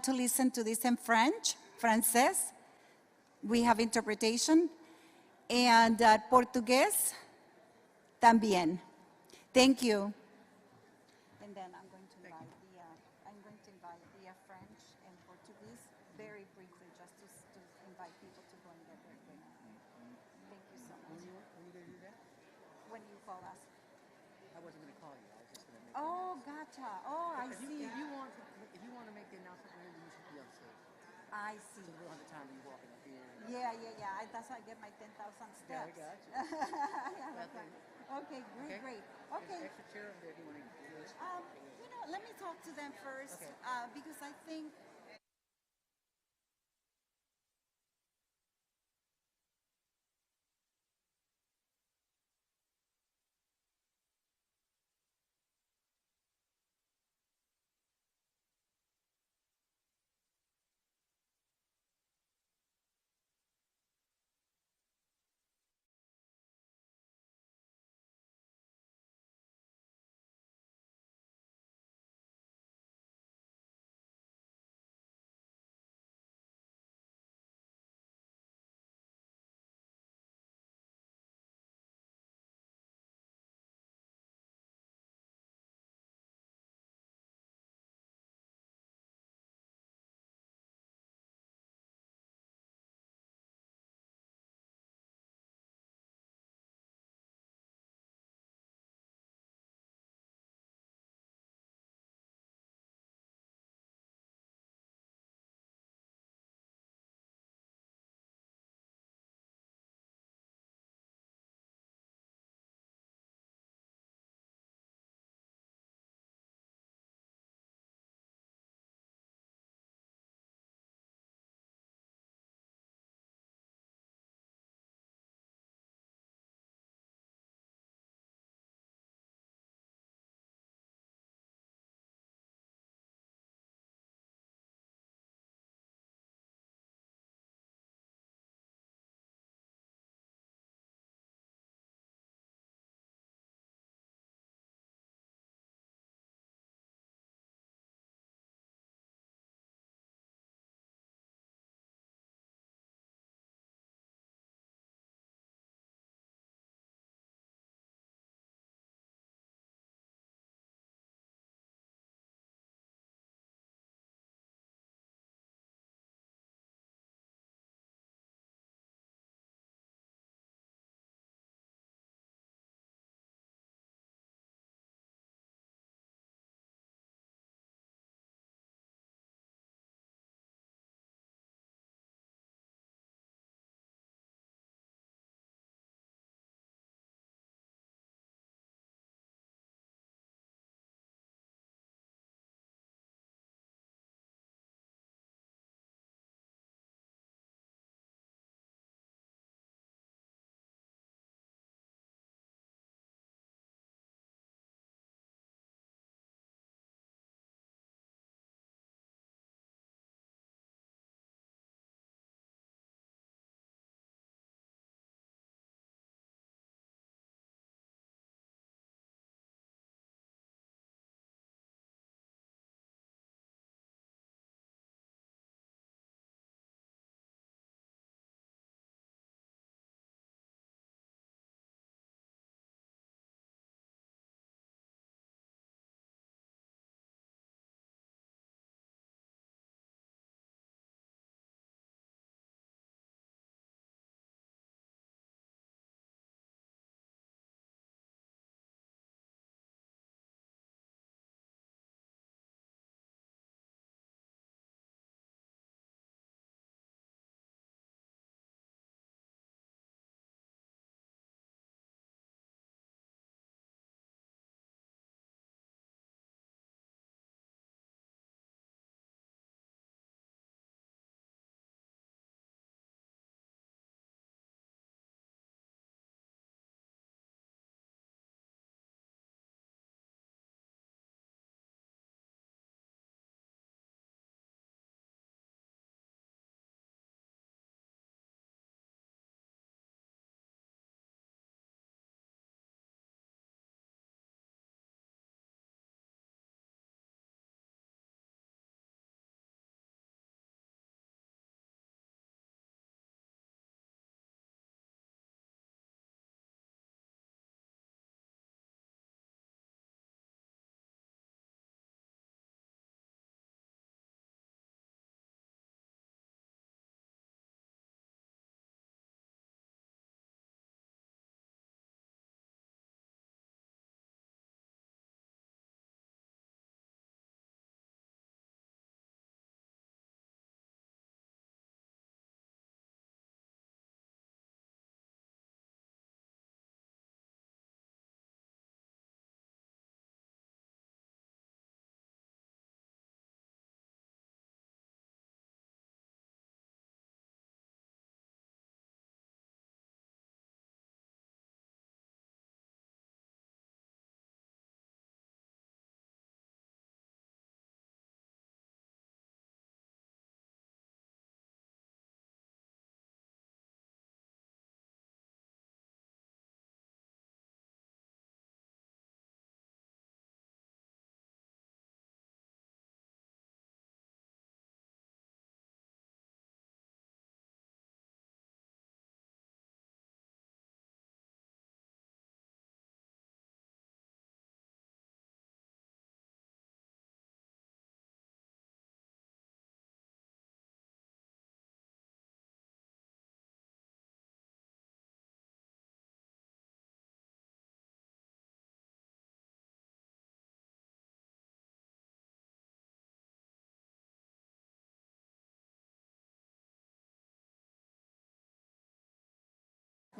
to listen to this in French, francés. We have interpretation. And Portuguese, también. Thank you. And then I'm going to invite the French and Portuguese very briefly, just to invite people to go and get their drink. Thank you so much. When are you going to do that? When you call us. I wasn't going to call you. I was just going to make. Oh, gotcha. Oh, I see. If you want to make the announcement later, you should be on stage. I see. So we'll have the time when you walk in here. Yeah. That's how I get my 10,000 steps. Yeah, I got you. Okay, great. Okay. There's an extra chair over there if you want to use. Let me talk to them first, because I think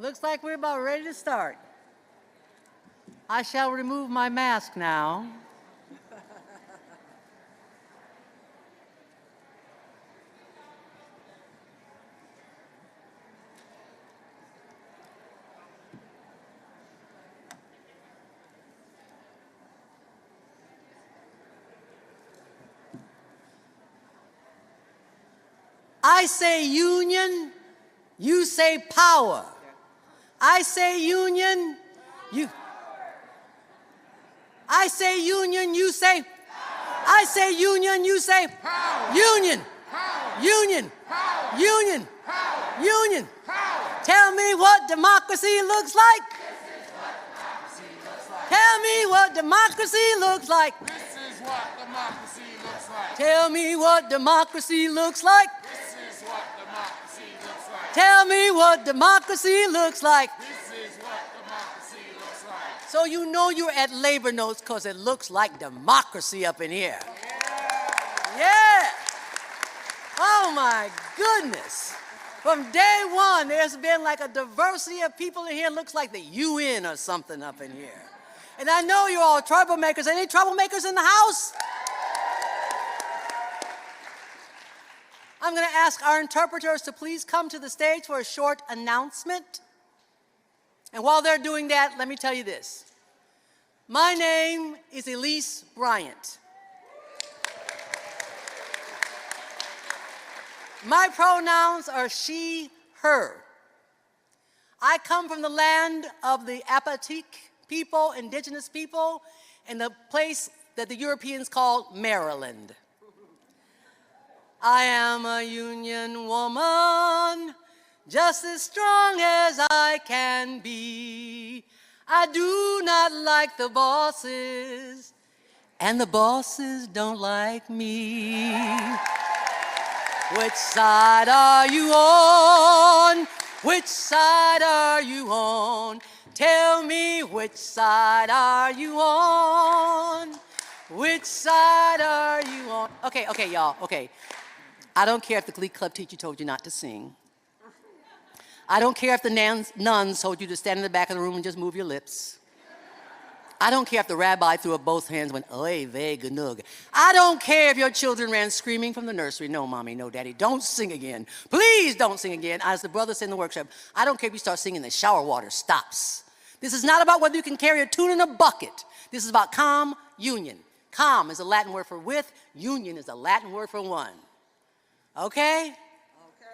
Looks like we're about ready to start. I shall remove my mask now. I say union, you say power. I say union, you. I say union, you say. I say union, you say. Power. Union. Power. Union. Power. Union. Power. Union. Power. Tell me what democracy looks like. This is what democracy looks like. Tell me what democracy looks like. This is what democracy looks like. Tell me what democracy looks like. This is what democracy looks like. Tell me what democracy looks like. This is what democracy looks like. So you know you're at labor notes because it looks like democracy up in here. Yeah. Oh my goodness. From day one, there's been like a diversity of people in here. Looks like the UN or something up in here. And I know you're all troublemakers. Any troublemakers in the house? I'm going to ask our interpreters to please come to the stage for a short announcement. And while they're doing that, let me tell you this. My name is Elise Bryant. My pronouns are she, her. I come from the land of the Apatique people, indigenous people, and the place that the Europeans call Maryland. I am a union woman, just as strong as I can be. I do not like the bosses, and the bosses don't like me. Which side are you on? Which side are you on? Tell me, which side are you on? Which side are you on? Okay, y'all, okay. I don't care if the Glee Club teacher told you not to sing. I don't care if the nuns told you to stand in the back of the room and just move your lips. I don't care if the rabbi threw up both hands and went, oy vey genug. I don't care if your children ran screaming from the nursery, no, mommy, no, daddy, don't sing again. Please don't sing again. As the brother said in the workshop, I don't care if you start singing, the shower water stops. This is not about whether you can carry a tune in a bucket. This is about calm union. Calm is a Latin word for with. Union is a Latin word for one. Okay?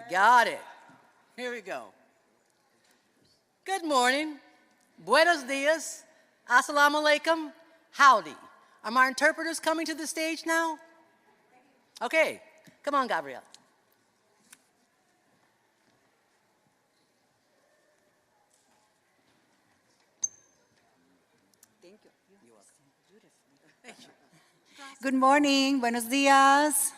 Got it. Here we go. Good morning. Buenos dias. Assalamu alaikum. Howdy. Are my interpreters coming to the stage now? Okay. Come on, Gabrielle. Thank you. You're welcome. Thank you. Good morning. Buenos días.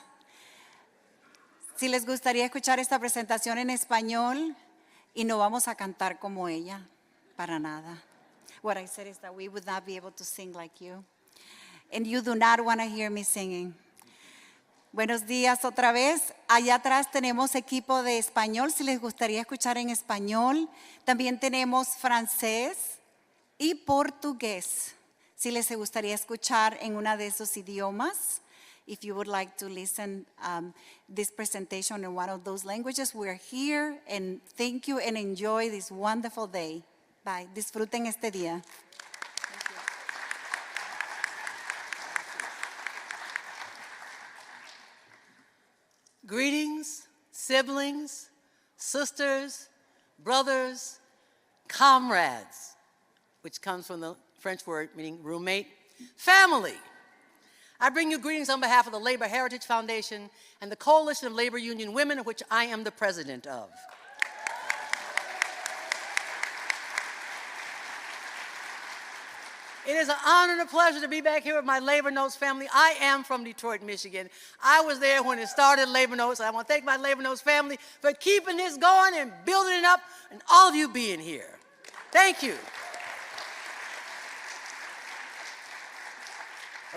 Si les gustaría escuchar esta presentación en español, y no vamos a cantar como ella, para nada. What I said is that we would not be able to sing like you. And you do not want to hear me singing. Buenos días otra vez. Allá atrás tenemos equipo de español, si les gustaría escuchar en español. También tenemos francés y portugués, si les gustaría escuchar en una de esos idiomas. If you would like to listen this presentation in one of those languages, we're here, and thank you and enjoy this wonderful day. Bye. Disfruten este día. Greetings, siblings, sisters, brothers, comrades, which comes from the French word meaning roommate, family. I bring you greetings on behalf of the Labor Heritage Foundation and the Coalition of Labor Union Women, of which I am the president of. It is an honor and a pleasure to be back here with my Labor Notes family. I am from Detroit, Michigan. I was there when it started Labor Notes, and I want to thank my Labor Notes family for keeping this going and building it up, and all of you being here. Thank you.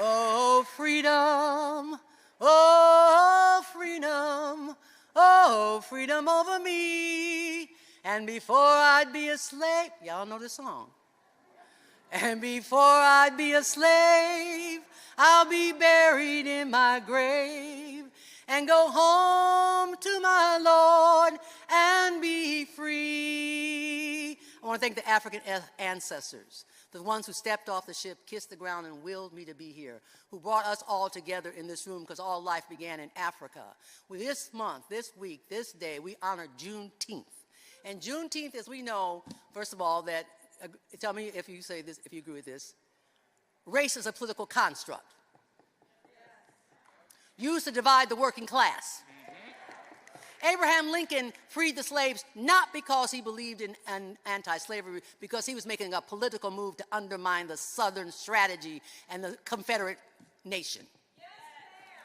Oh, freedom, oh, freedom over me And before I'd be a slave, y'all know this song. And before I'd be a slave, I'll be buried in my grave and go home to my Lord and be free. I want to thank the African ancestors, the ones who stepped off the ship, kissed the ground, and willed me to be here, who brought us all together in this room because all life began in Africa. Well, this month, this week, this day, we honor Juneteenth. And Juneteenth, as we know, first of all, that, tell me if you say this, if you agree with this, race is a political construct used to divide the working class. Abraham Lincoln freed the slaves not because he believed in anti-slavery, because he was making a political move to undermine the Southern strategy and the Confederate nation.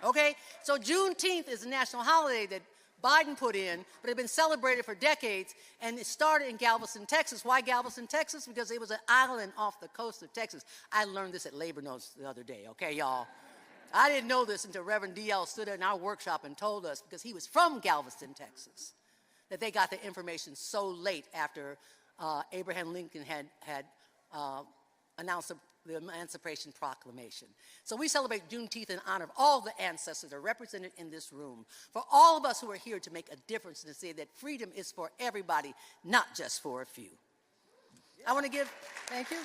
Okay? So Juneteenth is a national holiday that Biden put in, but it had been celebrated for decades, and it started in Galveston, Texas. Why Galveston, Texas? Because it was an island off the coast of Texas. I learned this at Labor Notes the other day, okay, y'all? I didn't know this until Reverend D.L. stood in our workshop and told us, because he was from Galveston, Texas, that they got the information so late after Abraham Lincoln had announced the Emancipation Proclamation. So we celebrate Juneteenth in honor of all the ancestors that are represented in this room, for all of us who are here to make a difference and to say that freedom is for everybody, not just for a few. I want to give, thank you.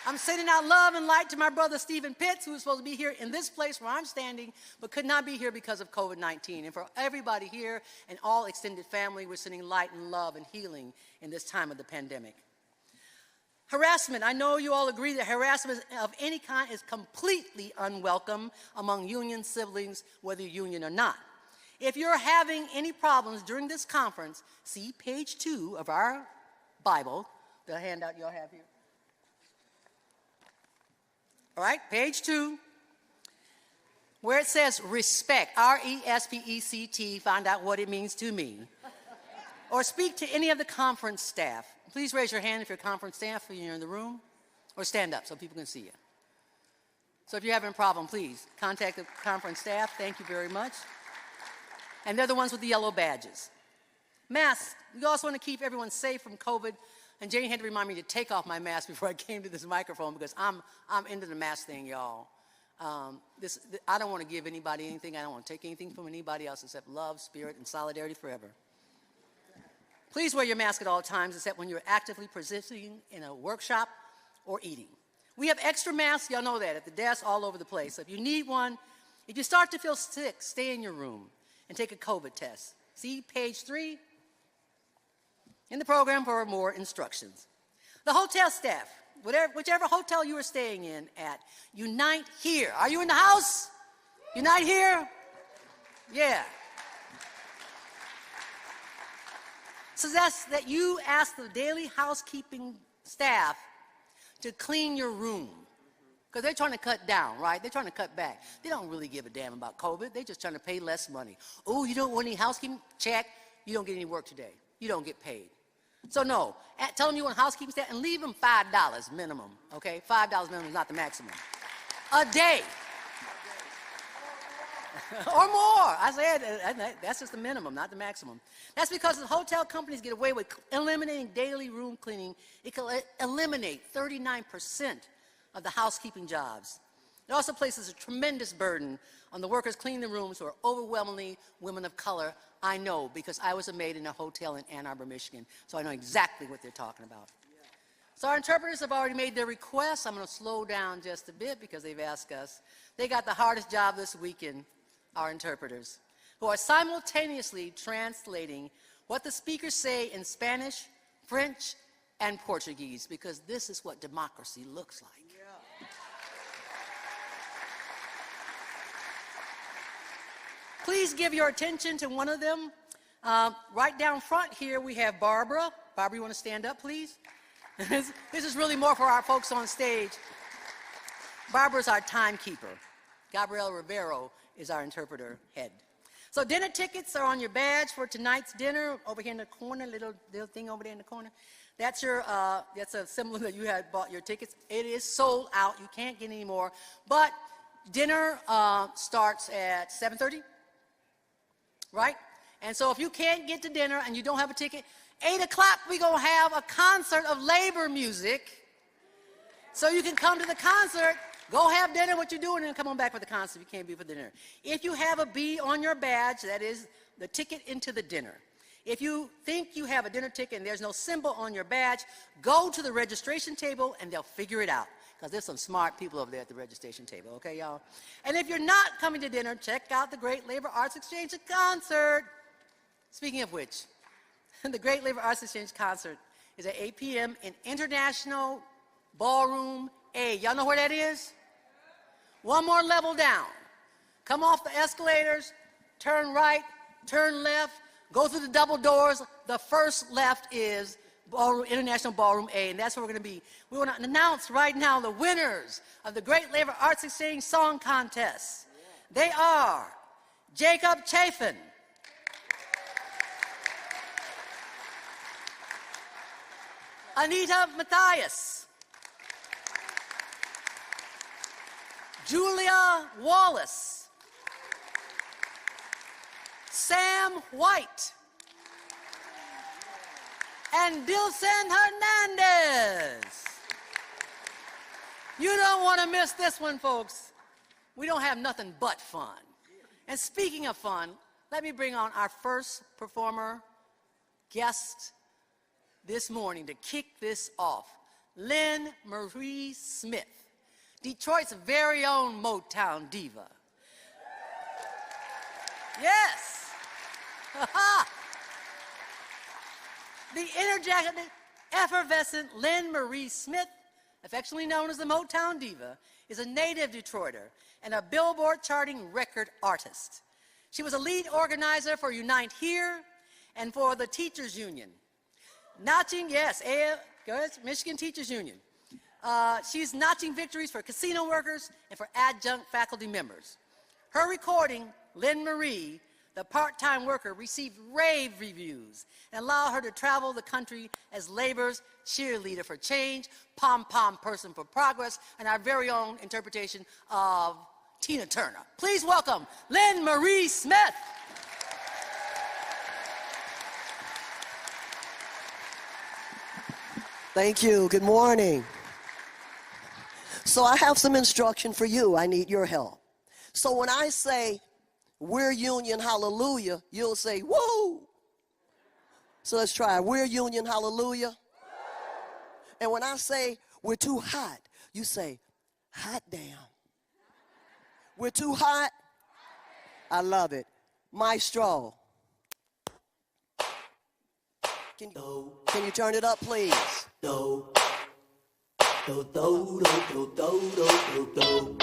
I'm sending out love and light to my brother Stephen Pitts, who was supposed to be here in this place where I'm standing, but could not be here because of COVID-19. And for everybody here and all extended family, we're sending light and love and healing in this time of the pandemic. Harassment. I know you all agree that harassment of any kind is completely unwelcome among union siblings, whether you're union or not. If you're having any problems during this conference, see page 2 of our Bible, the handout you all have here. All right, page 2, where it says respect, R-E-S-P-E-C-T, find out what it means to me. Or speak to any of the conference staff. Please raise your hand if you're conference staff or you're in the room, or stand up so people can see you. So if you're having a problem, please contact the conference staff. Thank you very much. And they're the ones with the yellow badges. Masks, we also want to keep everyone safe from COVID. And Jane had to remind me to take off my mask before I came to this microphone, because I'm into the mask thing, y'all. I don't want to give anybody anything. I don't want to take anything from anybody else except love, spirit, and solidarity forever. Please wear your mask at all times, except when you're actively participating in a workshop or eating. We have extra masks, y'all know that, at the desk all over the place. So if you need one, if you start to feel sick, stay in your room and take a COVID test. See page 3 in the program for more instructions. The hotel staff, whichever hotel you are staying in at, unite here. Are you in the house? Unite here? Yeah. So that's that you ask the daily housekeeping staff to clean your room. Because they're trying to cut down, right? They're trying to cut back. They don't really give a damn about COVID. They're just trying to pay less money. Oh, you don't want any housekeeping? Check. You don't get any work today. You don't get paid. So no, tell them you want housekeeping staff and leave them $5 minimum, okay? $5 minimum is not the maximum. A day. Or more. I said that's just the minimum, not the maximum. That's because the hotel companies get away with eliminating daily room cleaning. It can eliminate 39% of the housekeeping jobs. It also places a tremendous burden on the workers cleaning the rooms, who are overwhelmingly women of color. I know, because I was a maid in a hotel in Ann Arbor, Michigan, so I know exactly what they're talking about. So our interpreters have already made their requests. I'm going to slow down just a bit because they've asked us. They got the hardest job this weekend, our interpreters, who are simultaneously translating what the speakers say in Spanish, French, and Portuguese, because this is what democracy looks like. Please give your attention to one of them. Right down front here, we have Barbara. Barbara, you want to stand up, please? This is really more for our folks on stage. Barbara's our timekeeper. Gabrielle Rivero is our interpreter head. So dinner tickets are on your badge for tonight's dinner. Over here in the corner, little thing over there in the corner. That's a symbol that you had bought your tickets. It is sold out. You can't get any more. But dinner starts at 7:30. right? And so if you can't get to dinner and you don't have a ticket, 8 o'clock we're going to have a concert of labor music. So you can come to the concert, go have dinner, what you're doing, and then come on back for the concert if you can't be for dinner. If you have a B on your badge, that is the ticket into the dinner. If you think you have a dinner ticket and there's no symbol on your badge, go to the registration table and they'll figure it out. Because there's some smart people over there at the registration table, okay, y'all? And if you're not coming to dinner, check out the Great Labor Arts Exchange concert. Speaking of which, the Great Labor Arts Exchange concert is at 8 p.m. in International Ballroom A. Y'all know where that is? One more level down. Come off the escalators, turn right, turn left, go through the double doors. The first left is International Ballroom A, and that's where we're going to be. We want to announce right now the winners of the Great Labor Arts Exchange Song Contest. They are Jacob Chafin, Anita Matthias, Julia Wallace, Sam White, and Dilson Hernandez. You don't want to miss this one, folks. We don't have nothing but fun. And speaking of fun, let me bring on our first performer, guest this morning to kick this off. Lynn Marie Smith, Detroit's very own Motown diva. Yes. The energetic, effervescent Lynn Marie Smith, affectionately known as the Motown Diva, is a native Detroiter and a Billboard charting record artist. She was a lead organizer for Unite Here and for the Teachers Union. Notching, yes, Michigan Teachers Union. She's notching victories for casino workers and for adjunct faculty members. Her recording, Lynn Marie, the part-time worker, received rave reviews and allowed her to travel the country as labor's cheerleader for change, pom-pom person for progress, and our very own interpretation of Tina Turner. Please welcome Lynn Marie Smith. Thank you. Good morning. So I have some instruction for you. I need your help. So when I say, we're union, hallelujah, you'll say, woo. So let's try. We're union, hallelujah. And when I say, we're too hot, you say, hot damn. We're too hot. I love it. Maestro. Can you turn it up, please? Do, do, do, do, do, do, do, do, do.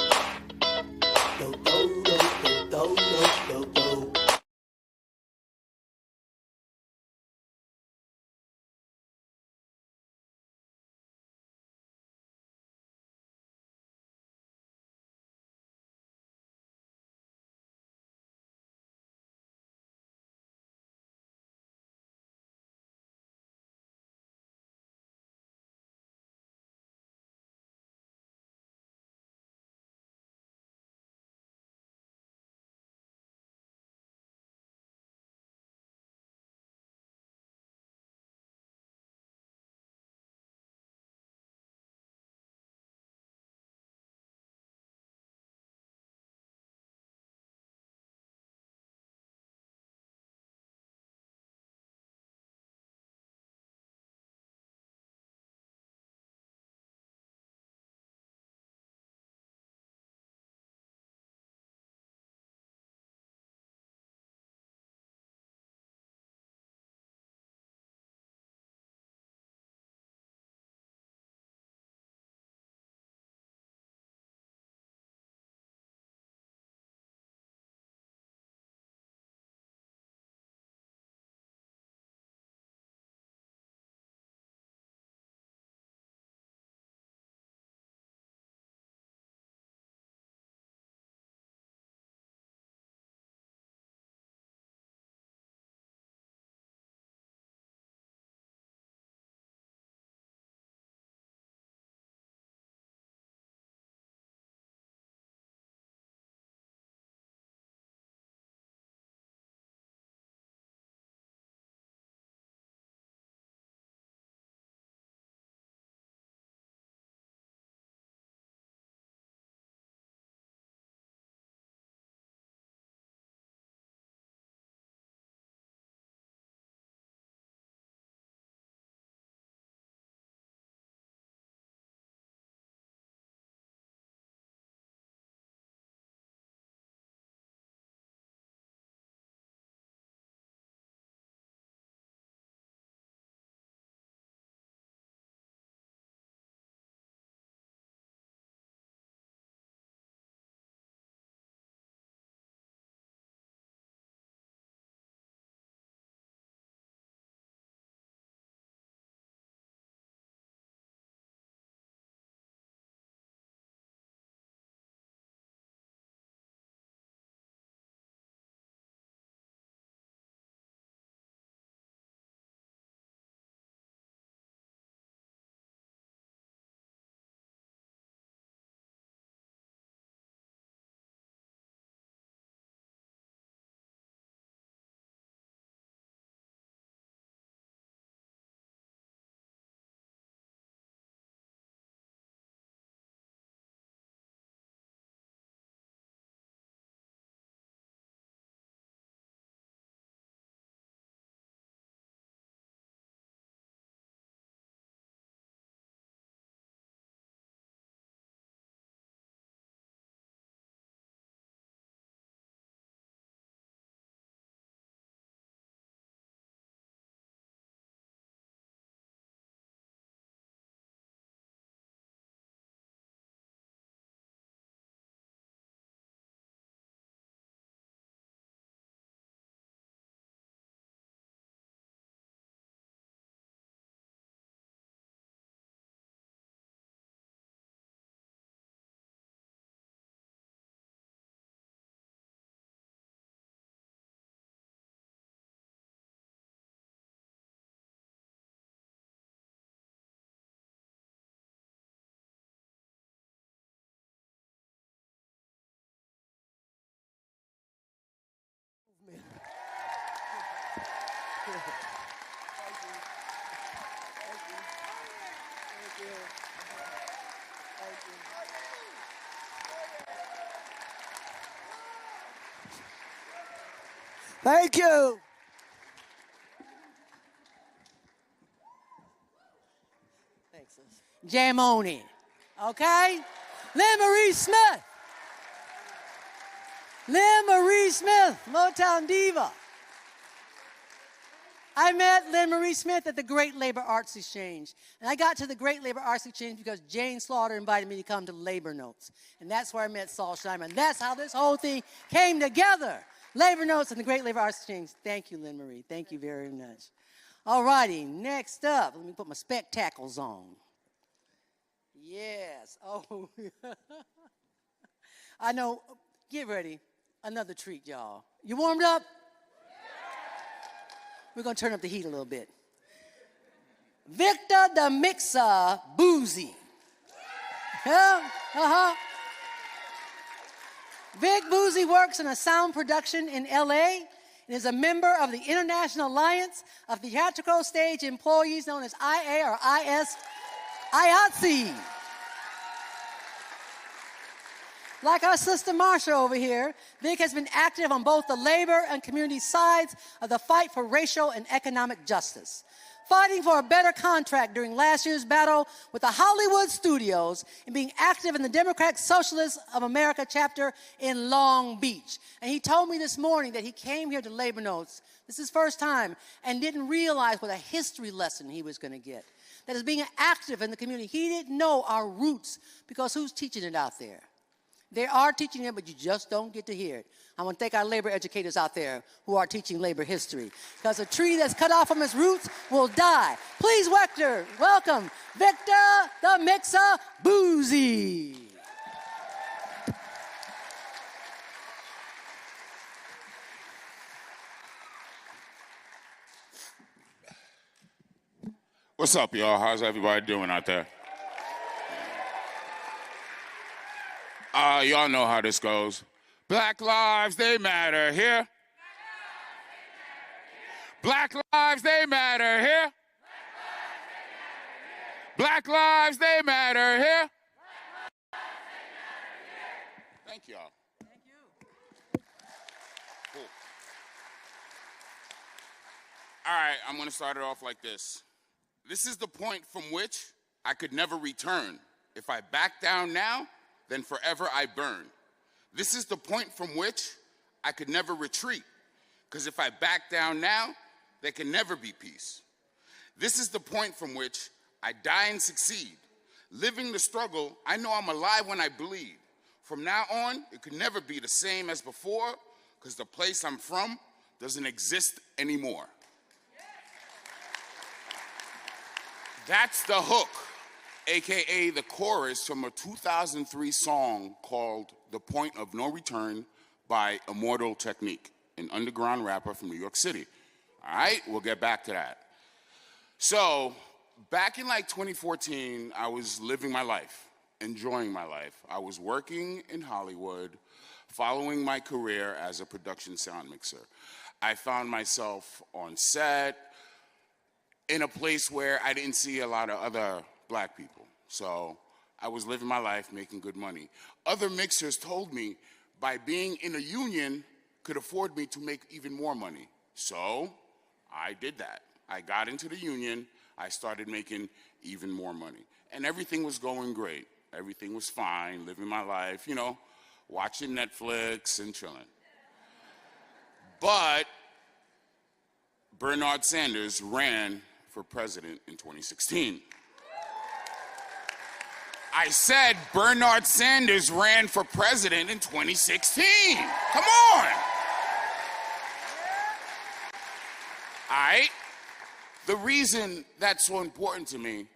Thank you. Thanks, sis. Jam on in. Okay? Lynn Marie Smith. Lynn Marie Smith, Motown Diva. I met Lynn Marie Smith at the Great Labor Arts Exchange. And I got to the Great Labor Arts Exchange because Jane Slaughter invited me to come to Labor Notes. And that's where I met Saul Scheinman. That's how this whole thing came together. Labor Notes and the Great Labor Arts Exchange. Thank you, Lynn Marie. Thank you very much. All righty, next up, let me put my spectacles on. Yes. Oh, I know. Get ready. Another treat, y'all. You warmed up? We're going to turn up the heat a little bit. Victor the Mixer Bouzi. Yeah, Vic Bouzi works in a sound production in LA and is a member of the International Alliance of Theatrical Stage Employees, known as IA or IATSE. Like our sister Marsha over here, Vic has been active on both the labor and community sides of the fight for racial and economic justice, fighting for a better contract during last year's battle with the Hollywood studios and being active in the Democratic Socialists of America chapter in Long Beach. And he told me this morning that he came here to Labor Notes, this is his first time, and didn't realize what a history lesson he was going to get. That is being active in the community. He didn't know our roots because who's teaching it out there? They are teaching it, but you just don't get to hear it. I want to thank our labor educators out there who are teaching labor history. Because a tree that's cut off from its roots will die. Please welcome Victor the Mixer Bouzi. What's up, y'all? How's everybody doing out there? Y'all know how this goes. Black lives, they matter here. Black lives, they matter here. Black lives, they matter here. Thank y'all. Thank you. Cool. All right, I'm going to start it off like this. This is the point from which I could never return. If I back down now, then forever I burn. This is the point from which I could never retreat, because if I back down now, there can never be peace. This is the point from which I die and succeed. Living the struggle, I know I'm alive when I bleed. From now on, it could never be the same as before, because the place I'm from doesn't exist anymore. That's the hook, AKA the chorus from a 2003 song called The Point of No Return by Immortal Technique, an underground rapper from New York City. All right, we'll get back to that. So, back in like 2014, I was living my life, enjoying my life. I was working in Hollywood, following my career as a production sound mixer. I found myself on set in a place where I didn't see a lot of other black people. So I was living my life, making good money. Other mixers told me by being in a union could afford me to make even more money. So I did that. I got into the union. I started making even more money. And everything was going great. Everything was fine, living my life, you know, watching Netflix and chilling. But Bernard Sanders ran for president in 2016. I said Bernard Sanders ran for president in 2016. Come on. All right. The reason that's so important to me,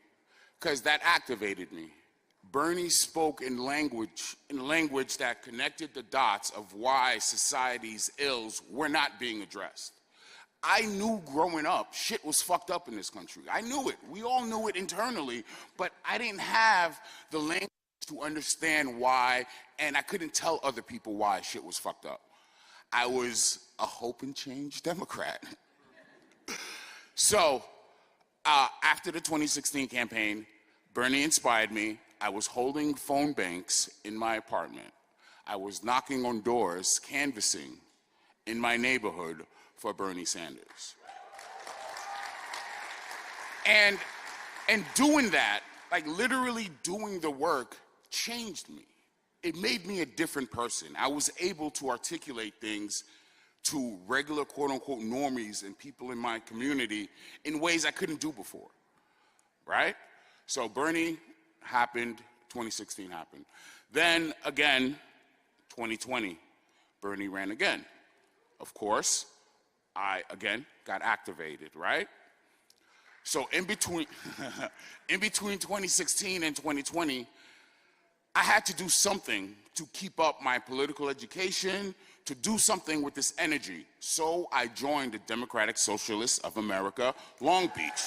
because that activated me. Bernie spoke in language that connected the dots of why society's ills were not being addressed. I knew growing up, shit was fucked up in this country. I knew it. We all knew it internally, but I didn't have the language to understand why, and I couldn't tell other people why shit was fucked up. I was a hope and change Democrat. So, after the 2016 campaign, Bernie inspired me. I was holding phone banks in my apartment. I was knocking on doors, canvassing in my neighborhood for Bernie Sanders. And doing that, like literally doing the work, changed me. It made me a different person. I was able to articulate things to regular quote-unquote normies and people in my community in ways I couldn't do before, right? So Bernie happened, 2016 happened. Then again, 2020, Bernie ran again. Of course, I again got activated, right? So in between, in between 2016 and 2020, I had to do something to keep up my political education, to do something with this energy. So I joined the Democratic Socialists of America, Long Beach.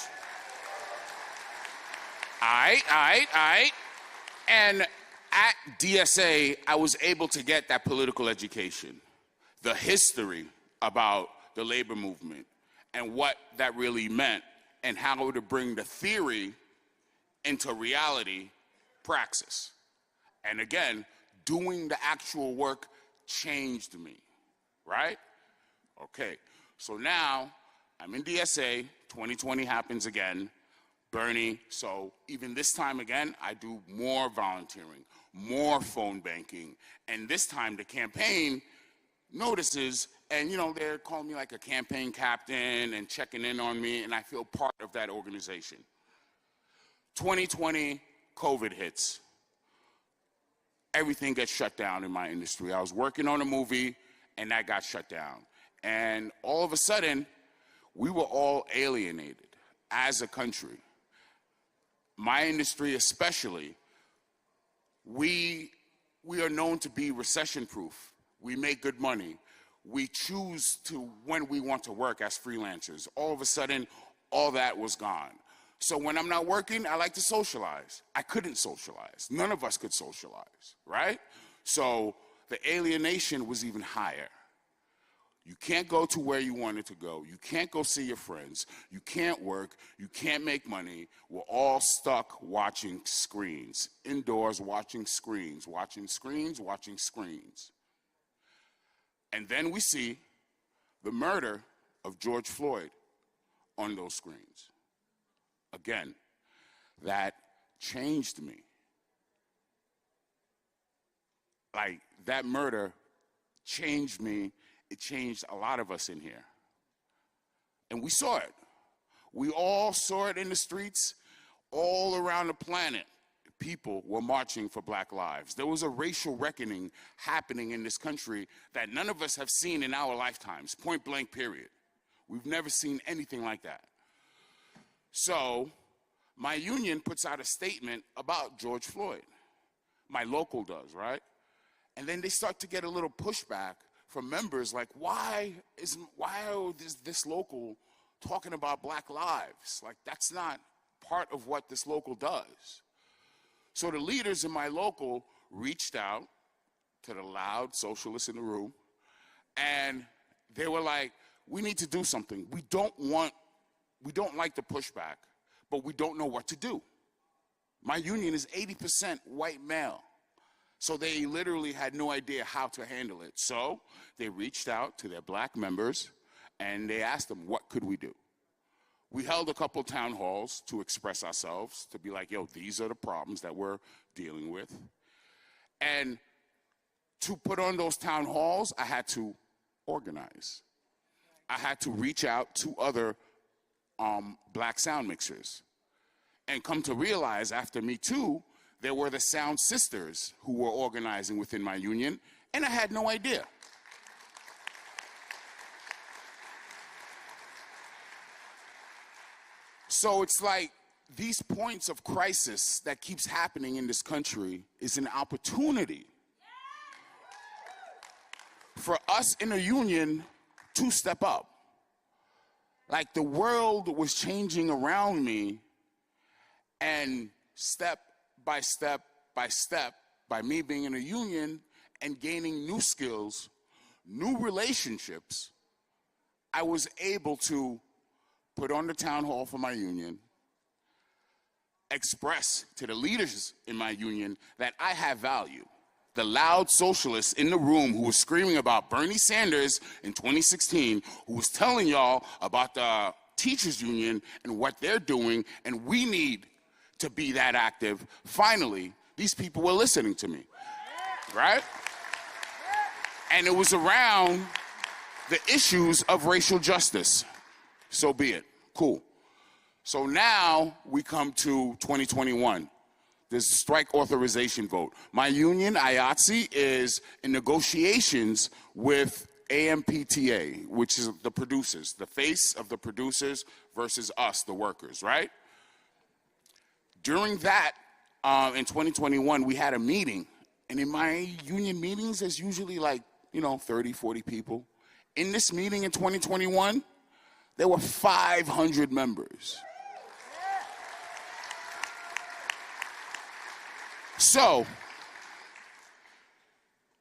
And at DSA, I was able to get that political education, the history about the labor movement and what that really meant and how to bring the theory into reality, praxis. And again, doing the actual work changed me, right? Okay, so now I'm in DSA, 2020 happens again, Bernie, so even this time again, I do more volunteering, more phone banking, and this time the campaign notices, and you know, they're calling me like a campaign captain and checking in on me, and I feel part of that organization. 2020, COVID hits. Everything gets shut down in my industry. I was working on a movie, and that got shut down. And all of a sudden, we were all alienated as a country. My industry especially, we are known to be recession-proof. We make good money. We choose to when we want to work as freelancers. All of a sudden, all that was gone. So when I'm not working, I like to socialize. I couldn't socialize. None of us could socialize, right? So the alienation was even higher. You can't go to where you wanted to go. You can't go see your friends. You can't work. You can't make money. We're all stuck watching screens, indoors watching screens, watching screens, watching screens. And then we see the murder of George Floyd on those screens. Again, that changed me. Like, that murder changed me. It changed a lot of us in here. And we saw it. We all saw it in the streets all around the planet. People were marching for Black lives. There was a racial reckoning happening in this country that none of us have seen in our lifetimes, point blank, period. We've never seen anything like that. So my union puts out a statement about George Floyd. My local does, right? And then they start to get a little pushback from members like, why is this local talking about Black lives? Like, that's not part of what this local does. So the leaders in my local reached out to the loud socialists in the room, and they were like, we need to do something. We don't like the pushback, but we don't know what to do. My union is 80% white male. So they literally had no idea how to handle it. So they reached out to their Black members and they asked them, what could we do? We held a couple town halls to express ourselves, to be like, yo, these are the problems that we're dealing with. And to put on those town halls, I had to organize. I had to reach out to other Black sound mixers. And come to realize after Me Too, there were the Sound Sisters who were organizing within my union, and I had no idea. So it's like these points of crisis that keeps happening in this country is an opportunity for us in a union to step up. Like, the world was changing around me, and step by step by step, by me being in a union and gaining new skills, new relationships, I was able to put on the town hall for my union, express to the leaders in my union that I have value. The loud socialists in the room who was screaming about Bernie Sanders in 2016, who was telling y'all about the teachers union and what they're doing, and we need to be that active. Finally, these people were listening to me, right? And it was around the issues of racial justice. So be it. Cool. So now we come to 2021. This strike authorization vote. My union, IATSE, is in negotiations with AMPTA, which is the producers, the face of the producers versus us, the workers, right? During that, in 2021, we had a meeting. And in my union meetings, there's usually like, 30, 40 people. In this meeting in 2021, there were 500 members. So,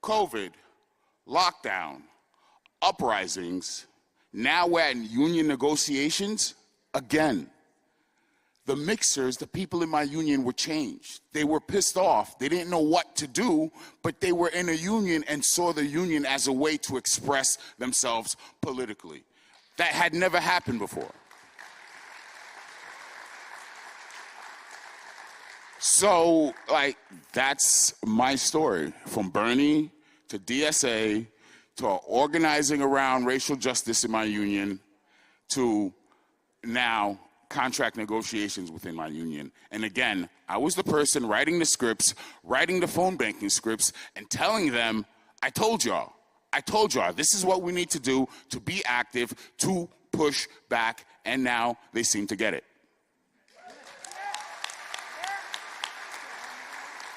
COVID, lockdown, uprisings, now we're at union negotiations again. The mixers, the people in my union were changed. They were pissed off. They didn't know what to do, but they were in a union and saw the union as a way to express themselves politically. That had never happened before. So, that's my story. From Bernie to DSA to organizing around racial justice in my union to now contract negotiations within my union. And again, I was the person writing the scripts, writing the phone banking scripts, and telling them, I told y'all, this is what we need to do to be active, to push back, and now they seem to get it.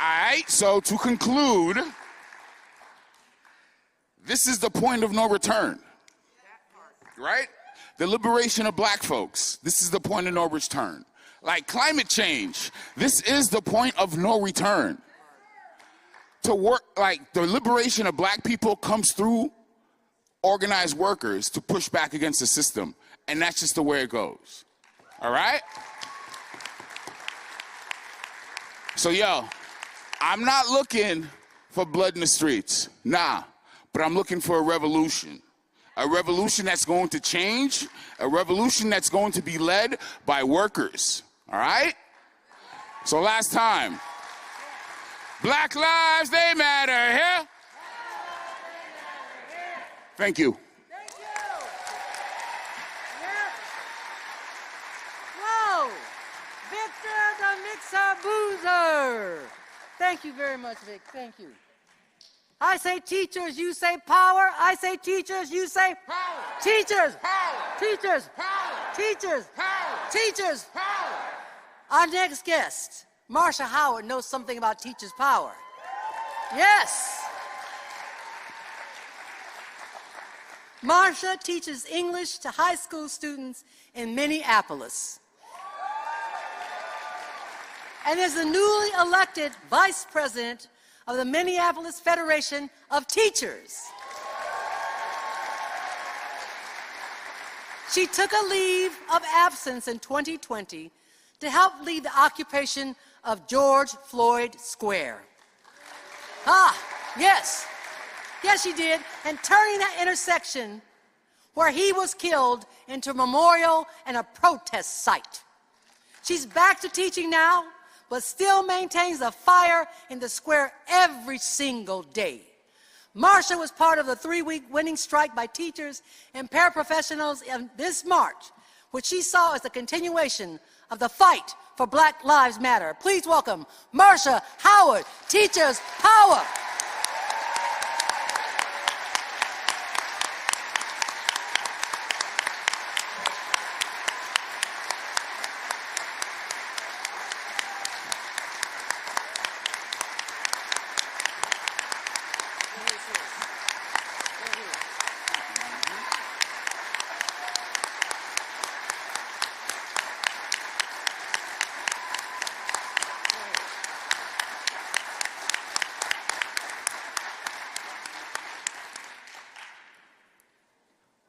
All right, so to conclude, this is the point of no return, right? The liberation of black folks, this is the point of no return. Like climate change, this is the point of no return. To work, the liberation of black people comes through organized workers to push back against the system, and that's just the way it goes, all right? So, I'm not looking for blood in the streets, nah, but I'm looking for a revolution that's going to change, a revolution that's going to be led by workers, all right? So last time, Black lives, they matter, yeah? Thank you. Thank you. Yeah. Whoa. Victor the Mixer Boozer. Thank you very much, Vic. Thank you. I say teachers, you say power. I say teachers, you say power. Teachers. Power. Teachers. Power. Teachers. Power. Teachers. Power. Our next guest, Marsha Howard, knows something about teachers' power. Yes. Marcia teaches English to high school students in Minneapolis and is the newly elected vice president of the Minneapolis Federation of Teachers. She took a leave of absence in 2020 to help lead the occupation of George Floyd Square. Yes. Yes, she did, and turning that intersection where he was killed into a memorial and a protest site. She's back to teaching now, but still maintains the fire in the square every single day. Marcia was part of the 3-week winning strike by teachers and paraprofessionals in this March, which she saw as a continuation of the fight for Black Lives Matter. Please welcome Marsha Howard, Teachers Power.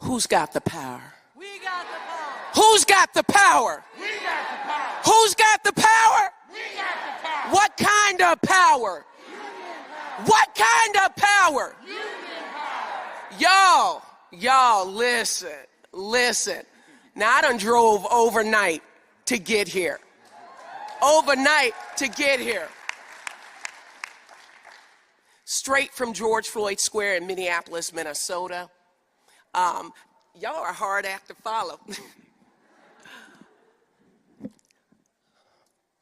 Who's got the power? We got the power. Who's got the power? We got the power. Who's got the power? We got the power. What kind of power? What kind of power? Y'all, listen. Now, I done drove overnight to get here. Straight from George Floyd Square in Minneapolis, Minnesota. Y'all are a hard act to follow.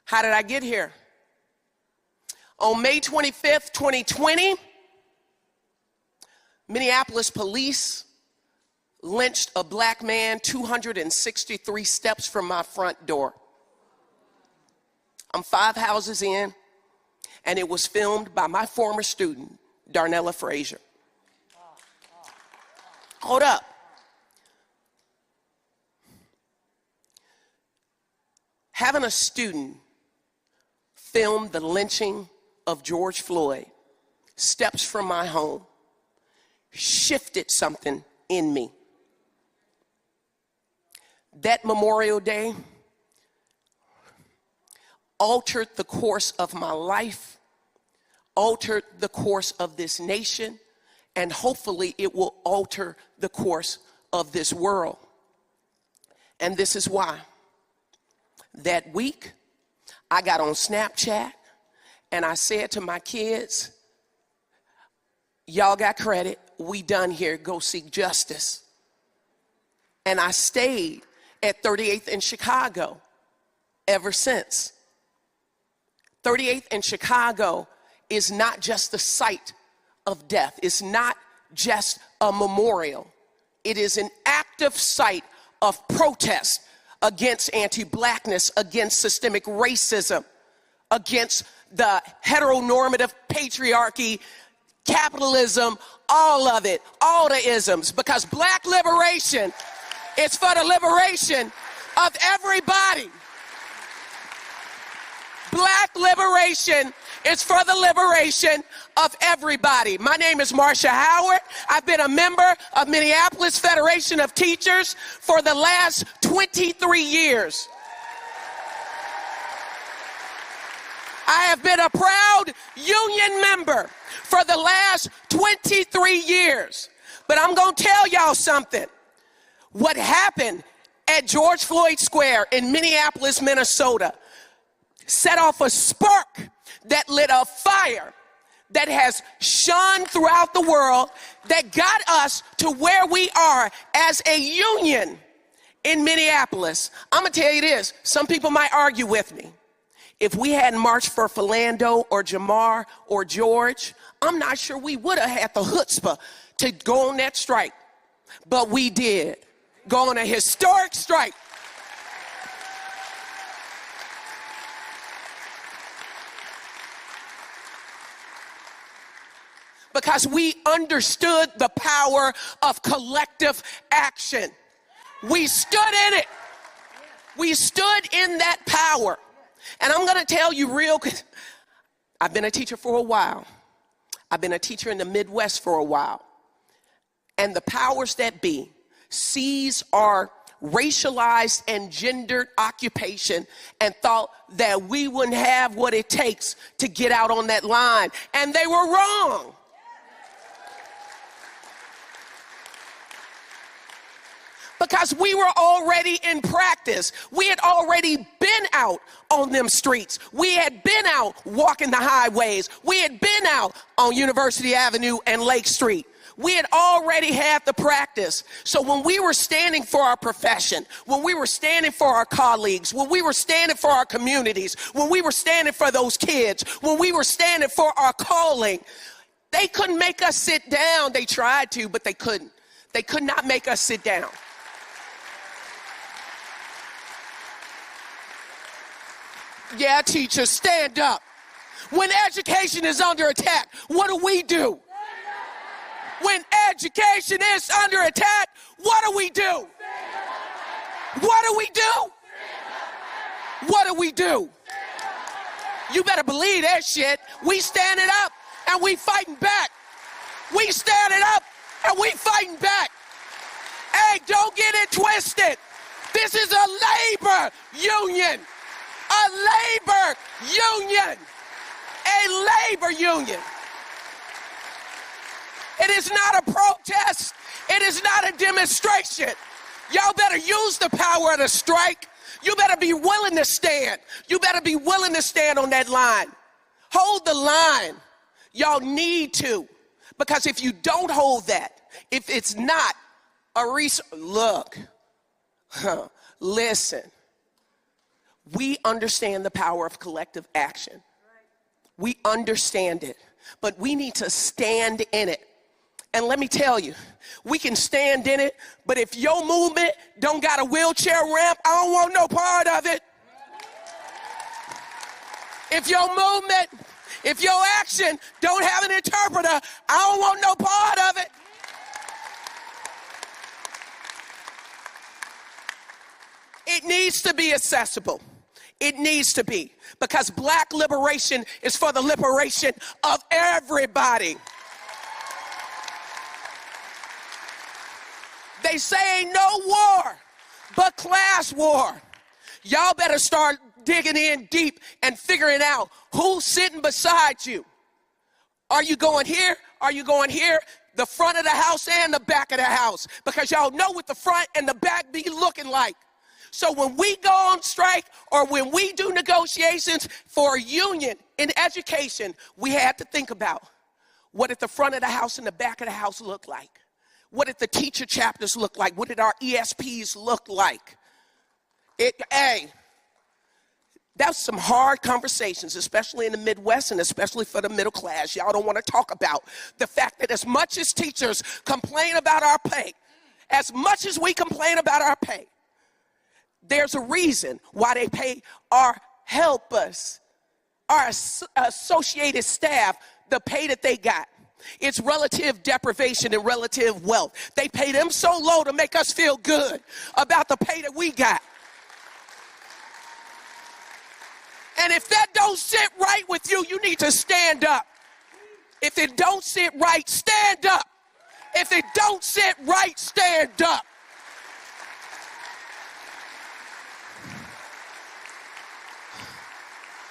How did I get here? On May 25th, 2020, Minneapolis police lynched a black man 263 steps from my front door. I'm 5 houses in, and it was filmed by my former student, Darnella Frazier. Hold up. Having a student film the lynching of George Floyd steps from my home shifted something in me. That Memorial Day altered the course of my life, altered the course of this nation, and hopefully it will alter the course of this world. And this is why. That week, I got on Snapchat and I said to my kids, y'all got credit, we done here, go seek justice. And I stayed at 38th in Chicago ever since. 38th in Chicago is not just the site of death. It's not just a memorial. It is an active site of protest against anti-blackness, against systemic racism, against the heteronormative patriarchy, capitalism, all of it, all the isms, because black liberation is for the liberation of everybody. Black liberation is for the liberation of everybody. My name is Marsha Howard. I've been a member of Minneapolis Federation of Teachers for the last 23 years. I have been a proud union member for the last 23 years. But I'm going to tell y'all something. What happened at George Floyd Square in Minneapolis, Minnesota, set off a spark that lit a fire that has shone throughout the world, that got us to where we are as a union in Minneapolis. I'm going to tell you this. Some people might argue with me. If we hadn't marched for Philando or Jamar or George, I'm not sure we would have had the chutzpah to go on that strike. But we did. Go on a historic strike. Because we understood the power of collective action. We stood in it. We stood in that power. And I'm going to tell you I've been a teacher for a while. I've been a teacher in the Midwest for a while. And the powers that be seized our racialized and gendered occupation and thought that we wouldn't have what it takes to get out on that line. And they were wrong. Because we were already in practice. We had already been out on them streets. We had been out walking the highways. We had been out on University Avenue and Lake Street. We had already had the practice. So when we were standing for our profession, when we were standing for our colleagues, when we were standing for our communities, when we were standing for those kids, when we were standing for our calling, they couldn't make us sit down. They tried to, but they couldn't. They could not make us sit down. Yeah, teachers, stand up. When education is under attack, what do we do? When education is under attack, what do we do? What do we do? What do we do? You better believe that shit. We standing up and we fighting back. We standing up and we fighting back. Hey, don't get it twisted. This is a labor union. A labor union. A labor union. It is not a protest. It is not a demonstration. Y'all better use the power of the strike. You better be willing to stand. You better be willing to stand on that line. Hold the line. Y'all need to. Because if you don't hold that, if it's not a resource, look, listen. We understand the power of collective action. We understand it. But we need to stand in it. And let me tell you, we can stand in it, but if your movement don't got a wheelchair ramp, I don't want no part of it. If your movement, if your action don't have an interpreter, I don't want no part of it. It needs to be accessible. It needs to be, because black liberation is for the liberation of everybody. They say ain't no war but class war. Y'all better start digging in deep and figuring out who's sitting beside you. Are you going here? Are you going here? The front of the house and the back of the house. Because y'all know what the front and the back be looking like. So when we go on strike or when we do negotiations for a union in education, we had to think about what did the front of the house and the back of the house look like? What did the teacher chapters look like? What did our ESPs look like? That's some hard conversations, especially in the Midwest and especially for the middle class. Y'all don't want to talk about the fact that as much as teachers complain about our pay, as much as we complain about our pay, there's a reason why they pay our helpers, our associated staff, the pay that they got. It's relative deprivation and relative wealth. They pay them so low to make us feel good about the pay that we got. And if that don't sit right with you, you need to stand up. If it don't sit right, stand up. If it don't sit right, stand up.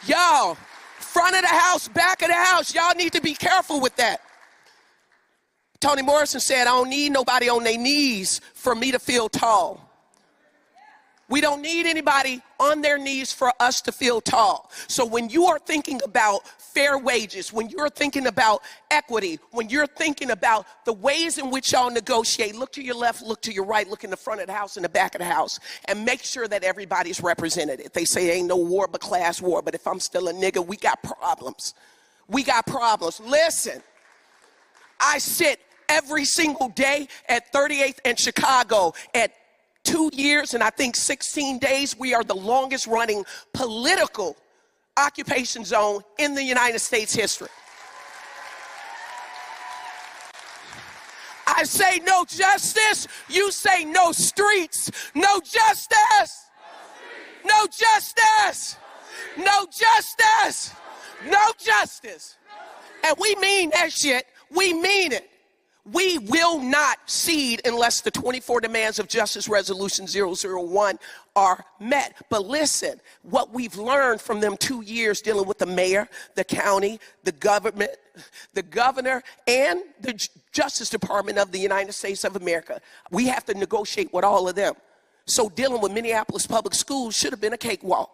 Y'all, front of the house, back of the house, y'all need to be careful with that. Toni Morrison said, I don't need nobody on their knees for me to feel tall. We don't need anybody on their knees for us to feel tall. So when you are thinking about fair wages, when you're thinking about equity, when you're thinking about the ways in which y'all negotiate, look to your left, look to your right, look in the front of the house and the back of the house, and make sure that everybody's represented. They say ain't no war but class war, but if I'm still a nigga, we got problems. We got problems. Listen, I sit every single day at 38th and Chicago. At 2 years and I think 16 days, we are the longest running political occupation zone in the United States history. I say no justice, you say no streets. No justice. No justice. No justice. No justice. And we mean that shit. We mean it. We will not cede unless the 24 demands of Justice Resolution 001 are met. But listen, what we've learned from them 2 years dealing with the mayor, the county, the government, the governor, and the Justice Department of the United States of America, we have to negotiate with all of them. So dealing with Minneapolis public schools should have been a cakewalk.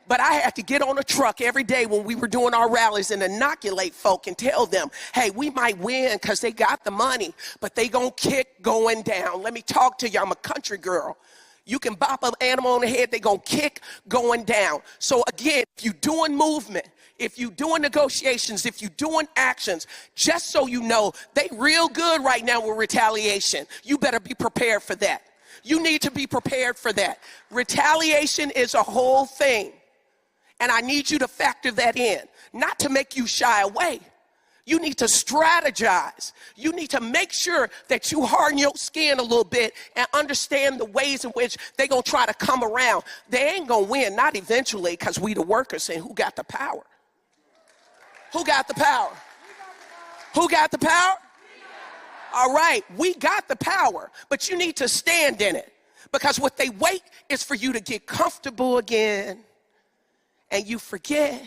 But I had to get on a truck every day when we were doing our rallies and inoculate folk and tell them, hey, we might win because they got the money, but they gonna kick going down. Let me talk to you. I'm a country girl. You can bop an animal on the head, they gonna kick going down. So again, if you doing movement, if you doing negotiations, if you doing actions, just so you know, they real good right now with retaliation. You better be prepared for that. You need to be prepared for that. Retaliation is a whole thing. And I need you to factor that in, not to make you shy away. You need to strategize. You need to make sure that you harden your skin a little bit and understand the ways in which they're going to try to come around. They ain't going to win, not eventually, because we the workers saying, who got the power? Who got the power? Who got the power? All right, we got the power, but you need to stand in it, because what they wait is for you to get comfortable again. and you forget,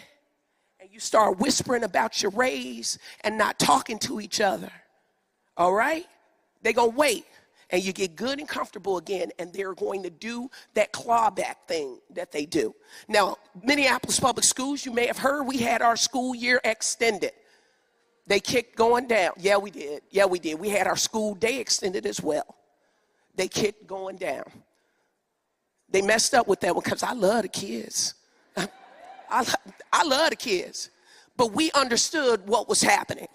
and you start whispering about your raise and not talking to each other, all right? They're going to wait, and you get good and comfortable again, and they're going to do that clawback thing that they do. Now, Minneapolis Public Schools, you may have heard, we had our school year extended. They kicked going down. Yeah, we did. Yeah, we did. We had our school day extended as well. They kicked going down. They messed up with that one because I love the kids. I love the kids, but we understood what was happening.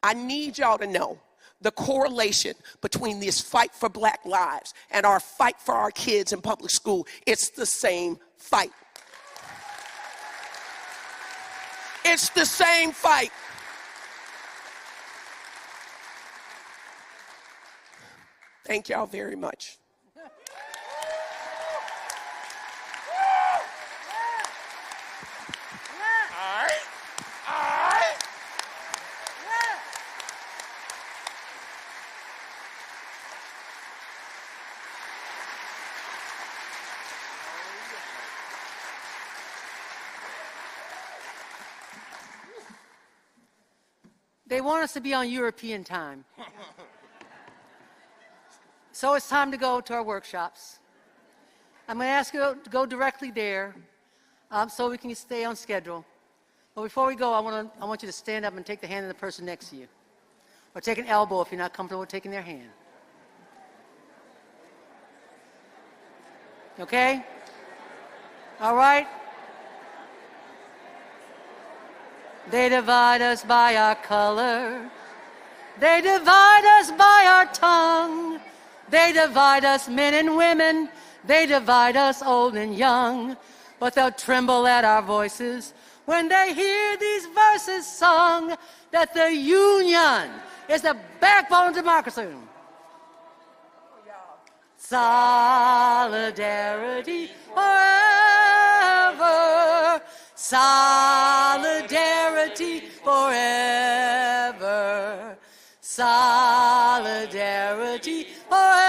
I need y'all to know the correlation between this fight for black lives and our fight for our kids in public school. It's the same fight. It's the same fight. Thank y'all very much. They want us to be on European time. So it's time to go to our workshops. I'm going to ask you to go directly there so we can stay on schedule. But before we go, I want you to stand up and take the hand of the person next to you. Or take an elbow if you're not comfortable with taking their hand. Okay? All right? They divide us by our color. They divide us by our tongue. They divide us men and women. They divide us old and young. But they'll tremble at our voices when they hear these verses sung, that the union is the backbone of democracy. Solidarity forever. Solidarity forever. Solidarity forever.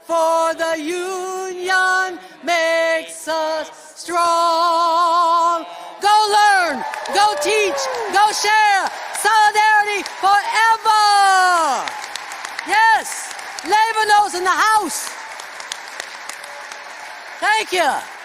For the union makes us strong. Go learn, go teach, go share. Solidarity forever. Yes, labor knows in the house. Thank you.